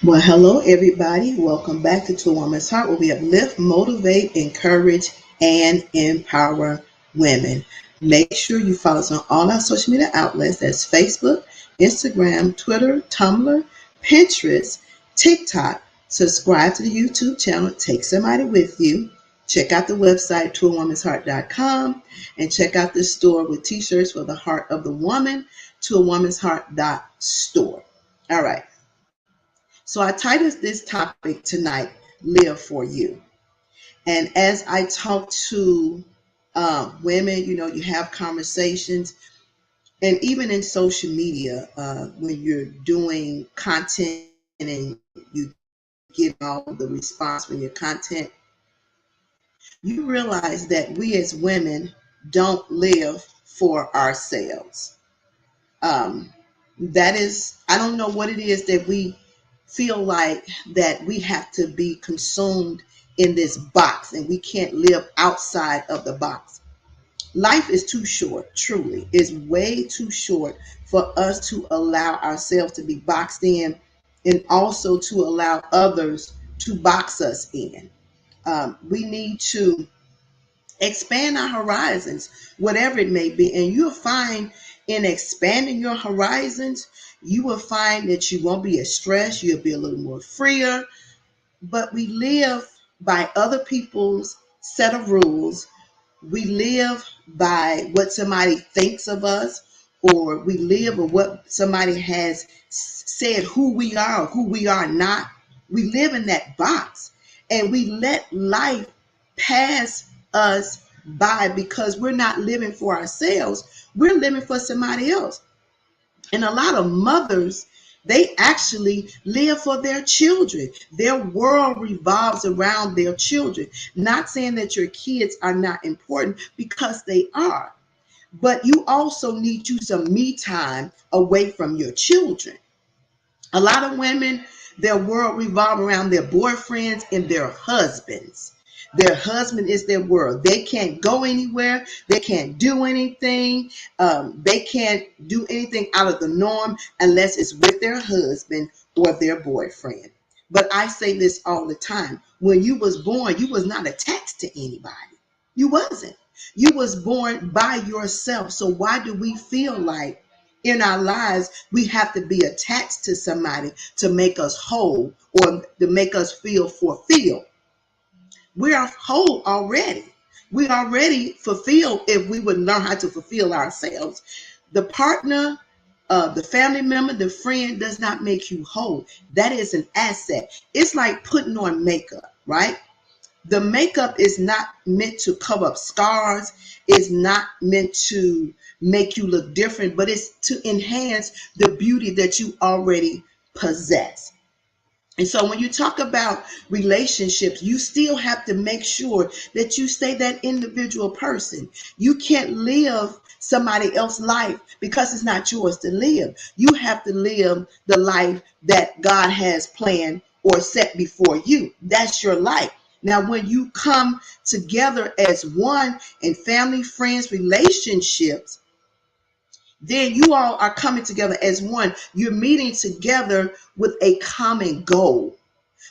Well, hello, everybody. Welcome back to A Woman's Heart, where we uplift, motivate, encourage, and empower women. Make sure you follow us on all our social media outlets. That's Facebook, Instagram, Twitter, Tumblr, Pinterest, TikTok. Subscribe to the YouTube channel. Take somebody with you. Check out the website, toawomansheart.com, and check out the store with t-shirts for the heart of the woman, toawomansheart.store. All right. So I titled this topic tonight, Live for You. And as I talk to women, you have conversations, and even in social media, when you're doing content and you get all the response from your content, you realize that we as women don't live for ourselves. Um, that is, I don't know what it is that we feel like that we have to be consumed in this box and we can't live outside of the box. Life is too short, truly. It's way too short for us to allow ourselves to be boxed in and also to allow others to box us in. We need to expand our horizons, whatever it may be. And you'll find in expanding your horizons, you will find that you won't be as stressed, you'll be a little more freer. But we live by other people's set of rules. We live by what somebody thinks of us, or we live or what somebody has said who we are or who we are not. We live in that box and we let life pass us by because we're not living for ourselves. We're living for somebody else. And a lot of mothers, they actually live for their children. Their world revolves around their children. Not saying that your kids are not important, because they are. But you also need you some me time away from your children. A lot of women, their world revolves around their boyfriends and their husbands. Their husband is their world. They can't go anywhere. They can't do anything. They can't do anything out of the norm unless it's with their husband or their boyfriend. But I say this all the time. When you was born, you was not attached to anybody. You wasn't. You was born by yourself. So why do we feel like in our lives we have to be attached to somebody to make us whole or to make us feel fulfilled? We are whole already. We already fulfilled if we would learn how to fulfill ourselves. The partner, the family member, the friend does not make you whole. That is an asset. It's like putting on makeup, right? The makeup is not meant to cover up scars. It's not meant to make you look different, but it's to enhance the beauty that you already possess. And so when you talk about relationships, you still have to make sure that you stay that individual person. You can't live somebody else's life because it's not yours to live. You have to live the life that God has planned or set before you. That's your life. Now, when you come together as one in family, friends, relationships, then you all are coming together as one. You're meeting together with a common goal.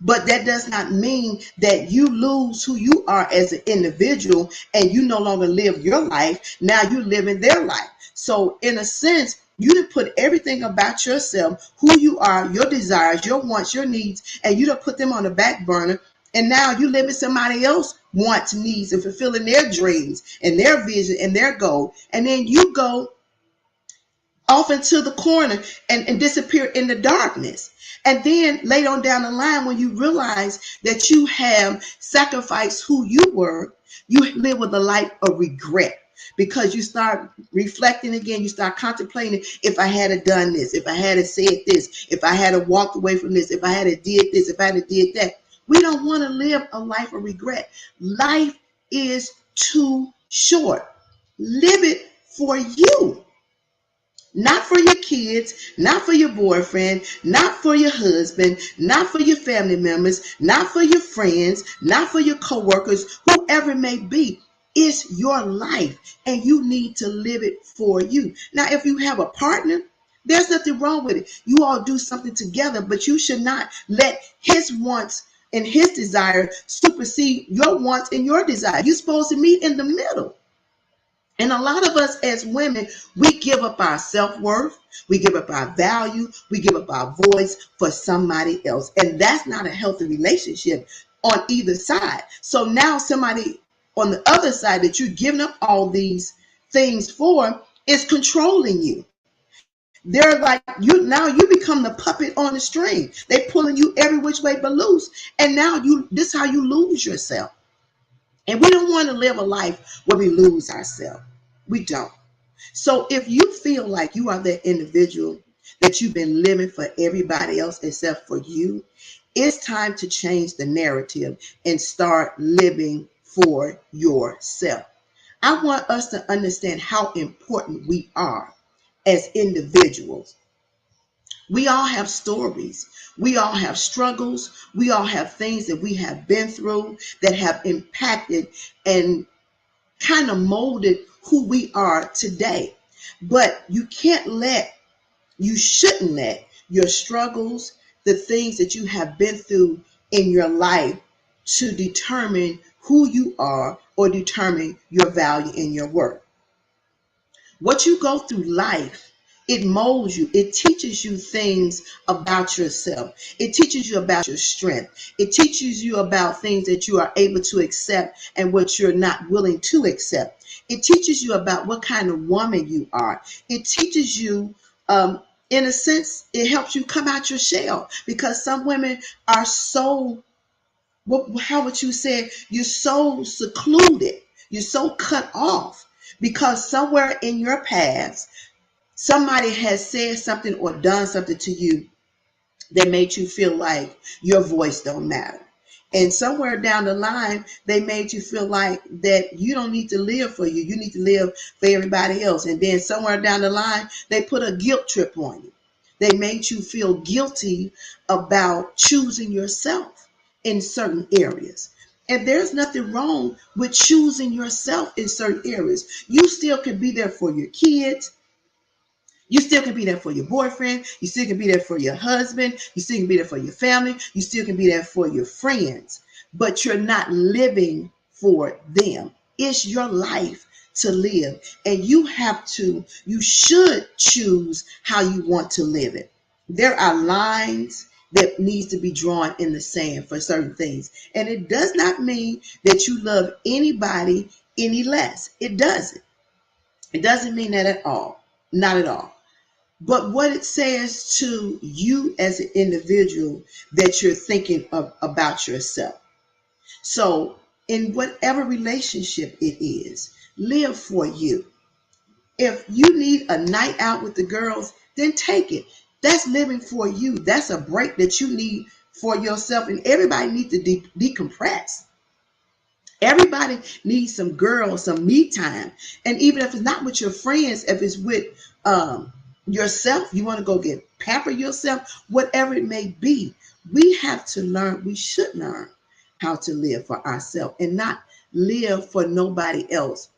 But that does not mean that you lose who you are as an individual and you no longer live your life. Now you live in their life. So in a sense, you done put everything about yourself, who you are, your desires, your wants, your needs, and you don't put them on the back burner. And now you live in somebody else wants, needs, and fulfilling their dreams and their vision and their goal. And then you go off into the corner and disappear in the darkness. And then later on down the line, when you realize that you have sacrificed who you were, you live with a life of regret because you start reflecting again. You start contemplating, if I had done this, if I had said this, if I had walked away from this, if I had did this, if I had did that. We don't want to live a life of regret. Life is too short. Live it for you. Not for your kids, not for your boyfriend, not for your husband, not for your family members, not for your friends, not for your coworkers, whoever it may be. It's your life and you need to live it for you. Now, if you have a partner, There's nothing wrong with it. You all do something together, but you should not let his wants and his desire supersede your wants and your desire. You're supposed to meet in the middle. And a lot of us as women, we give up our self-worth, we give up our value, we give up our voice for somebody else. And that's not a healthy relationship on either side. So now somebody on the other side that you're giving up all these things for is controlling you. They're like you now you become the puppet on the string. They pulling you every which way but loose. And now this is how you lose yourself. And we don't want to live a life where we lose ourselves. We don't. So if you feel like you are that individual that you've been living for everybody else except for you, it's time to change the narrative and start living for yourself. I want us to understand how important we are as individuals. We all have stories. We all have struggles. We all have things that we have been through that have impacted and kind of molded who we are today. But you shouldn't let your struggles, the things that you have been through in your life to determine who you are or determine your value and your worth. What you go through life, it molds you. It teaches you things about yourself. It teaches you about your strength. It teaches you about things that you are able to accept and what you're not willing to accept. It teaches you about what kind of woman you are. It teaches you, in a sense, it helps you come out your shell because some women are so, how would you say, you're so secluded, you're so cut off because somewhere in your past, somebody has said something or done something to you that made you feel like your voice don't matter. And somewhere down the line, they made you feel like that you don't need to live for you. You need to live for everybody else. And then somewhere down the line, they put a guilt trip on you. They made you feel guilty about choosing yourself in certain areas. And there's nothing wrong with choosing yourself in certain areas. You still can be there for your kids. You still can be there for your boyfriend. You still can be there for your husband. You still can be there for your family. You still can be there for your friends. But you're not living for them. It's your life to live. And you should choose how you want to live it. There are lines that needs to be drawn in the sand for certain things. And it does not mean that you love anybody any less. It doesn't. It doesn't mean that at all. Not at all. But what it says to you as an individual that you're thinking about yourself. So in whatever relationship it is, live for you. If you need a night out with the girls, then take it. That's living for you. That's a break that you need for yourself. And everybody needs to decompress. Everybody needs some girls, some me time. And even if it's not with your friends, if it's with yourself, you want to go get pamper yourself, whatever it may be, we have to learn, we should learn how to live for ourselves and not live for nobody else.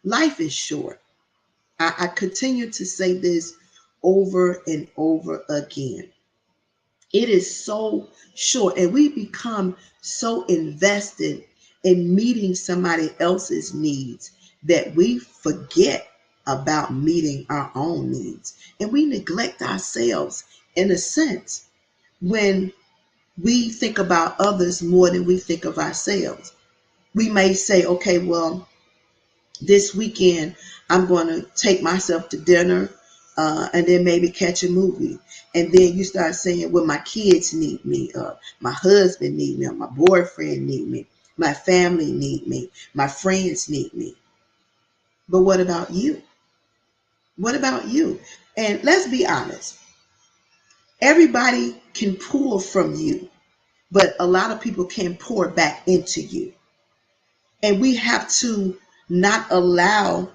Life is short. I continue to say this over and over again. It is so short, and we become so invested in meeting somebody else's needs that we forget about meeting our own needs. And we neglect ourselves in a sense when we think about others more than we think of ourselves. We may say, okay, well, this weekend I'm going to take myself to dinner and then maybe catch a movie. And then you start saying, well, my kids need me, my husband need me, or my boyfriend need me, my family need me, my friends need me. But what about you? What about you? And let's be honest. Everybody can pour from you, but a lot of people can pour back into you. And we have to not allow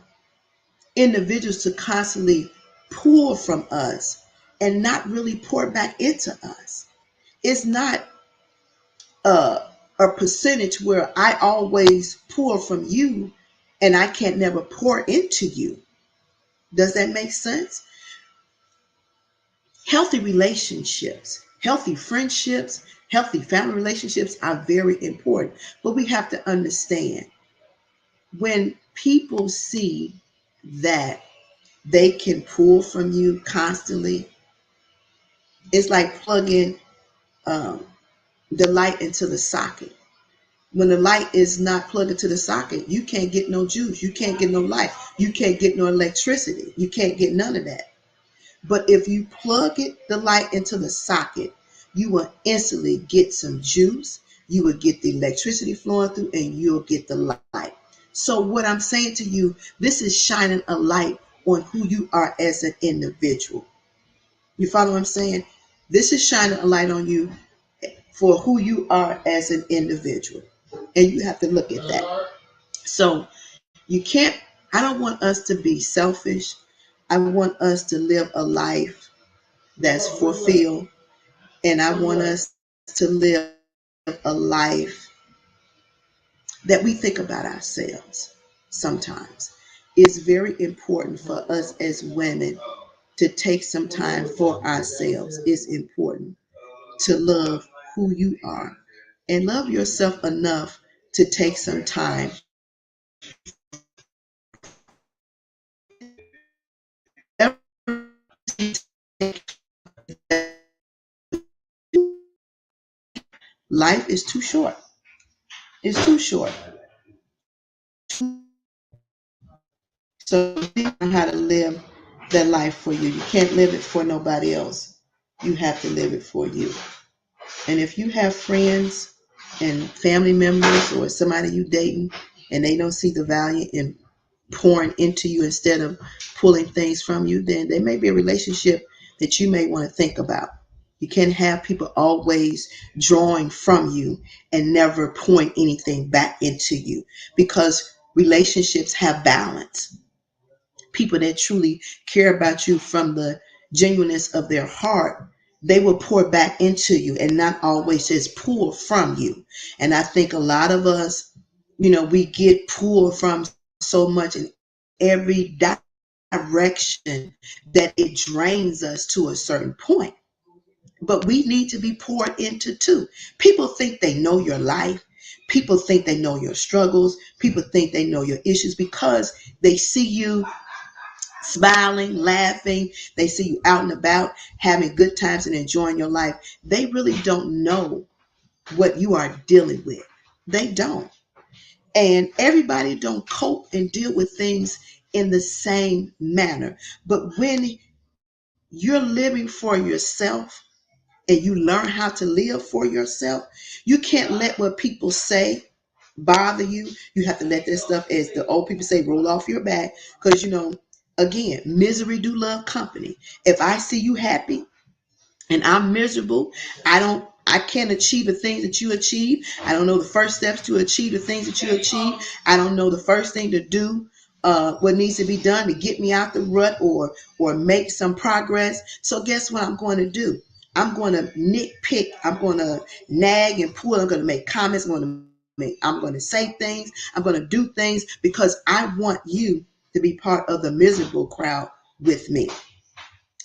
individuals to constantly pour from us and not really pour back into us. It's not a percentage where I always pour from you and I can't never pour into you. Does that make sense? Healthy relationships, healthy friendships, healthy family relationships are very important. But we have to understand, when people see that they can pull from you constantly, it's like plugging um, the light into the socket. When the light is not plugged into the socket, you can't get no juice, you can't get no light, you can't get no electricity, you can't get none of that. But if you plug the light into the socket, you will instantly get some juice, you will get the electricity flowing through, and you'll get the light. So what I'm saying to you, this is shining a light on who you are as an individual. You follow what I'm saying? This is shining a light on you for who you are as an individual. And you have to look at that. So you can't, I don't want us to be selfish. I want us to live a life that's fulfilled. And I want us to live a life that we think about ourselves sometimes. It's very important for us as women to take some time for ourselves. It's important to love who you are and love yourself enough to take some time. Life is too short. It's too short. So you know how to live that life for you. You can't live it for nobody else. You have to live it for you. And if you have friends and family members or somebody you dating and they don't see the value in pouring into you instead of pulling things from you, then there may be a relationship that you may want to think about. You can't have people always drawing from you and never pouring anything back into you, because relationships have balance. People that truly care about you from the genuineness of their heart, they will pour back into you and not always just pull from you. And I think a lot of us, we get pulled from so much in every direction that it drains us to a certain point. But we need to be poured into too. People think they know your life. People think they know your struggles. People think they know your issues because they see you smiling, laughing. They see you out and about, having good times and enjoying your life. They really don't know what you are dealing with. They don't. And everybody don't cope and deal with things in the same manner. But when you're living for yourself and you learn how to live for yourself, you can't let what people say bother you. You have to let that stuff, as the old people say, roll off your back. Because again, misery do love company. If I see you happy and I'm miserable, I can't achieve the things that you achieve. I don't know the first steps to achieve the things that you achieve. I don't know the first thing to do, what needs to be done to get me out the rut or make some progress. So guess what I'm going to do? I'm going to nitpick. I'm going to nag and pull. I'm going to make comments. I'm going to say things. I'm going to do things because I want you to be part of the miserable crowd with me.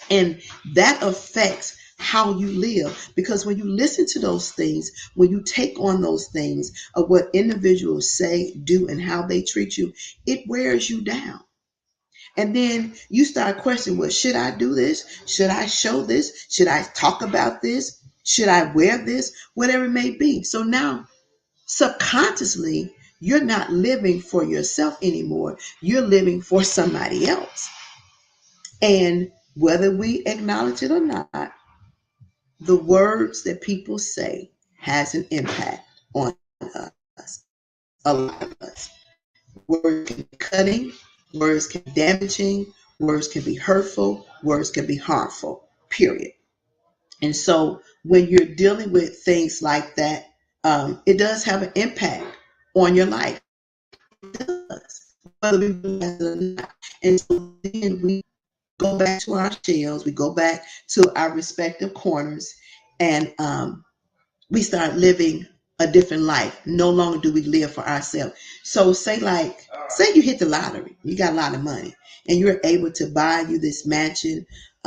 And that affects how you live, because when you listen to those things, when you take on those things of what individuals say, do, and how they treat you, it wears you down. And then you start questioning, well, should I do this? Should I show this? Should I talk about this? Should I wear this? Whatever it may be. So now, subconsciously, you're not living for yourself anymore. You're living for somebody else. And whether we acknowledge it or not, the words that people say has an impact on us, a lot of us. Words can be cutting, words can be damaging, words can be hurtful, words can be harmful, period. And so when you're dealing with things like that, it does have an impact on your life. It does, whether we realize it or not. And so then we go back to our shells, we go back to our respective corners, and we start living a different life. No longer do we live for ourselves. So say you hit the lottery, you got a lot of money, and you're able to buy you this mansion.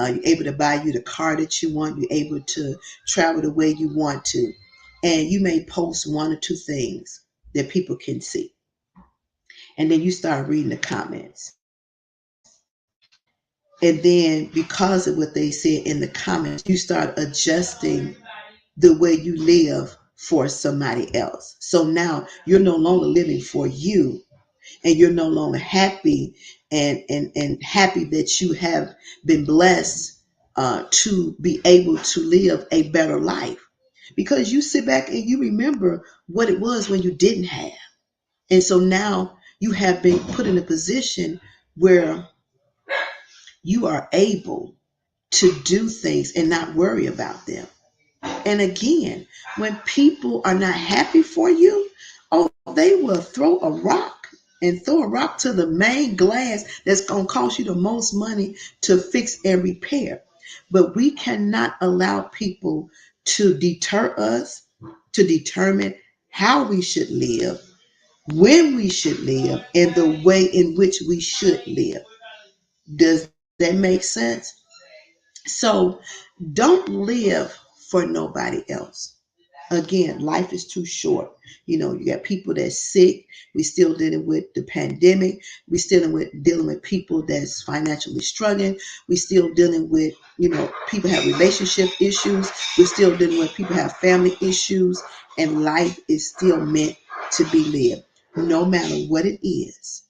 You're able to buy you the car that you want. You're able to travel the way you want to. And you may post one or two things that people can see. And then you start reading the comments. And then because of what they said in the comments, you start adjusting the way you live for somebody else. So now you're no longer living for you, and you're no longer happy and happy that you have been blessed to be able to live a better life, because you sit back and you remember what it was when you didn't have. And so now you have been put in a position where you are able to do things and not worry about them. And again, when people are not happy for you, oh, they will throw a rock and throw a rock to the main glass that's going to cost you the most money to fix and repair. But we cannot allow people to deter us, to determine how we should live, when we should live, and the way in which we should live. Does that make sense? So don't live for nobody else. Again, life is too short. You got people that's sick. We still dealing with the pandemic. We still dealing with people that's financially struggling. We still dealing with, people have relationship issues. We're still dealing with people have family issues, and life is still meant to be lived. No matter what it is,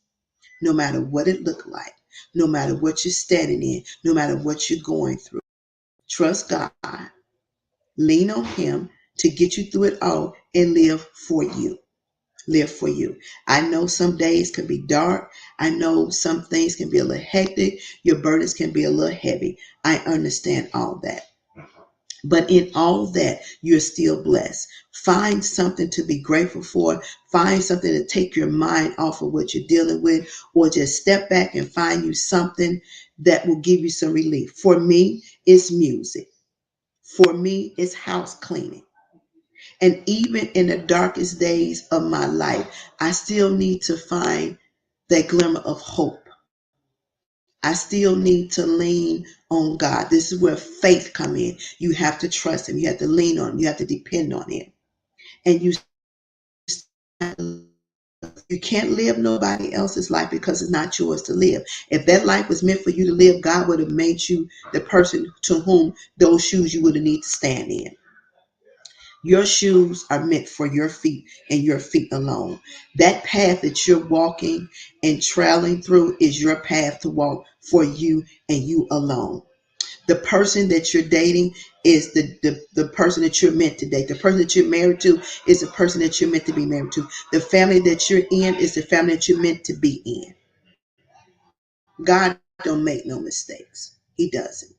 no matter what it look like, no matter what you're standing in, no matter what you're going through, trust God. Lean on Him to get you through it all and live for you. Live for you. I know some days can be dark. I know some things can be a little hectic. Your burdens can be a little heavy. I understand all that. But in all that, you're still blessed. Find something to be grateful for. Find something to take your mind off of what you're dealing with, or just step back and find you something that will give you some relief. For me, it's music. For me, it's house cleaning. And even in the darkest days of my life, I still need to find that glimmer of hope. I still need to lean on God. This is where faith come in. You have to trust Him. You have to lean on Him. You have to depend on Him. And you can't live nobody else's life because it's not yours to live. If that life was meant for you to live, God would have made you the person to whom those shoes you would have need to stand in. Your shoes are meant for your feet and your feet alone. That path that you're walking and traveling through is your path to walk for you and you alone. The person that you're dating is the person that you're meant to date. The person that you're married to is the person that you're meant to be married to. The family that you're in is the family that you're meant to be in. God don't make no mistakes. He doesn't.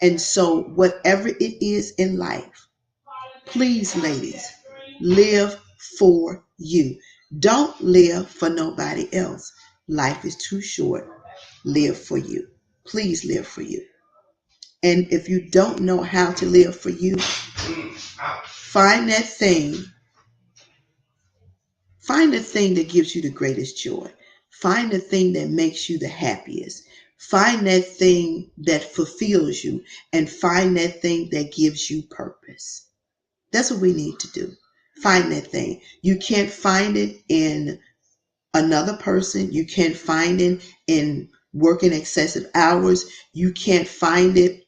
And so whatever it is in life, please, ladies, live for you. Don't live for nobody else. Life is too short. Live for you. Please live for you. And if you don't know how to live for you, find that thing. Find the thing that gives you the greatest joy. Find the thing that makes you the happiest. Find that thing that fulfills you, and find that thing that gives you purpose. That's what we need to do. Find that thing. You can't find it in another person. You can't find it in working excessive hours. You can't find it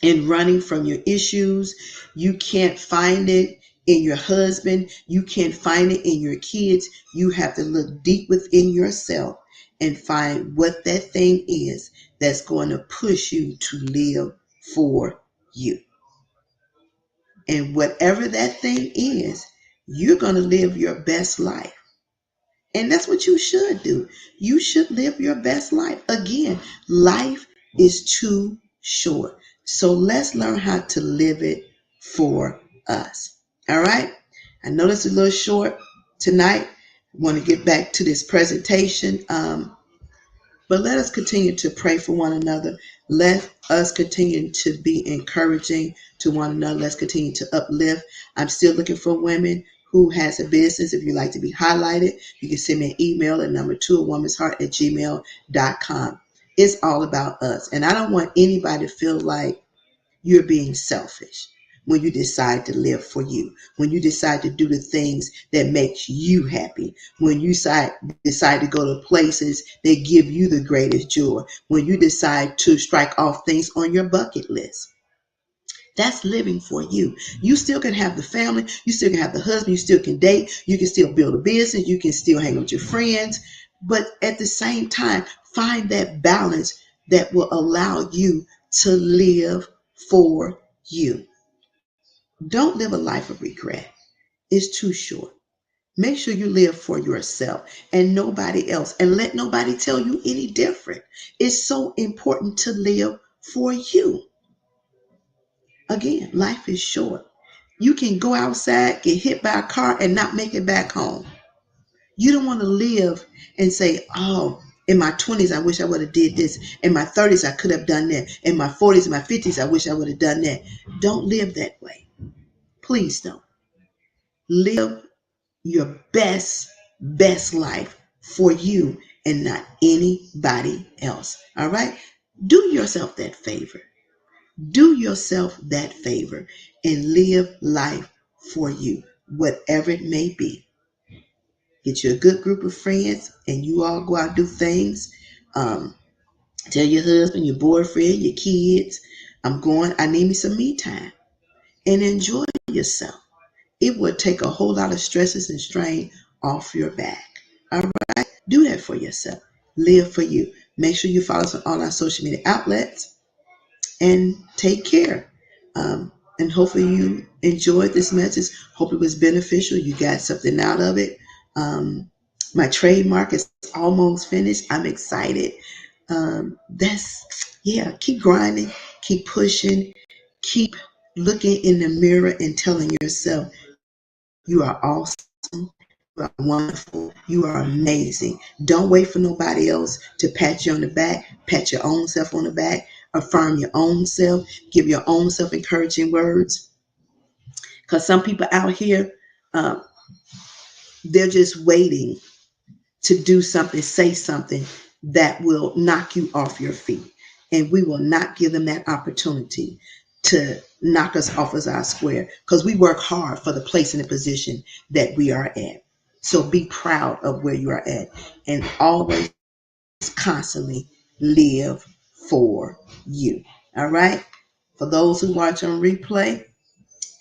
in running from your issues. You can't find it in your husband. You can't find it in your kids. You have to look deep within yourself and find what that thing is that's going to push you to live for you. And whatever that thing is, you're going to live your best life. And that's what you should do. You should live your best life. Again, life is too short. So let's learn how to live it for us. All right. I know this is a little short tonight. I want to get back to this presentation. But let us continue to pray for one another. Let us continue to be encouraging to one another. Let's continue to uplift. I'm still looking for women who has a business. If you'd like to be highlighted, you can send me an email at number 2 at womansheart@gmail.com. It's all about us. And I don't want anybody to feel like you're being selfish when you decide to live for you, when you decide to do the things that makes you happy, when you decide to go to places that give you the greatest joy, when you decide to strike off things on your bucket list. That's living for you. You still can have the family, you still can have the husband, you still can date, you can still build a business, you can still hang with your friends, but at the same time, find that balance that will allow you to live for you. Don't live a life of regret. It's too short. Make sure you live for yourself and nobody else, and let nobody tell you any different. It's so important to live for you. Again, life is short. You can go outside, get hit by a car, and not make it back home. You don't want to live and say, oh, in my 20s, I wish I would have did this. In my 30s, I could have done that. In my 40s, my 50s, I wish I would have done that. Don't live that way. Please don't. Live your best life for you and not anybody else. All right? Do yourself that favor. Do yourself that favor and live life for you, whatever it may be. Get you a good group of friends and you all go out and do things. Um, Tell your husband, your boyfriend, your kids, I need me some me time, and enjoy yourself. It will take a whole lot of stresses and strain off your back. All right? Do that for yourself. Live for you. Make sure you follow us on all our social media outlets and take care. And hopefully you enjoyed this message. Hope it was beneficial. You got something out of it. My trademark is almost finished. I'm excited. Keep grinding, keep pushing, keep looking in the mirror and telling yourself you are awesome. You are wonderful. You are amazing. Don't wait for nobody else to pat you on the back. Pat your own self on the back. Affirm your own self. Give your own self encouraging words. Because some people out here, uh, they're just waiting to do something, say something that will knock you off your feet. And we will not give them that opportunity to knock us off as our square because we work hard for the place and the position that we are at. So be proud of where you are at and always constantly live for you. All right. For those who watch on replay,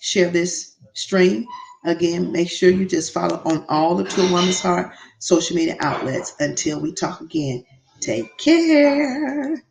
share this stream. Again, make sure you just follow on all the To a Woman's Heart social media outlets. Until we talk again, take care.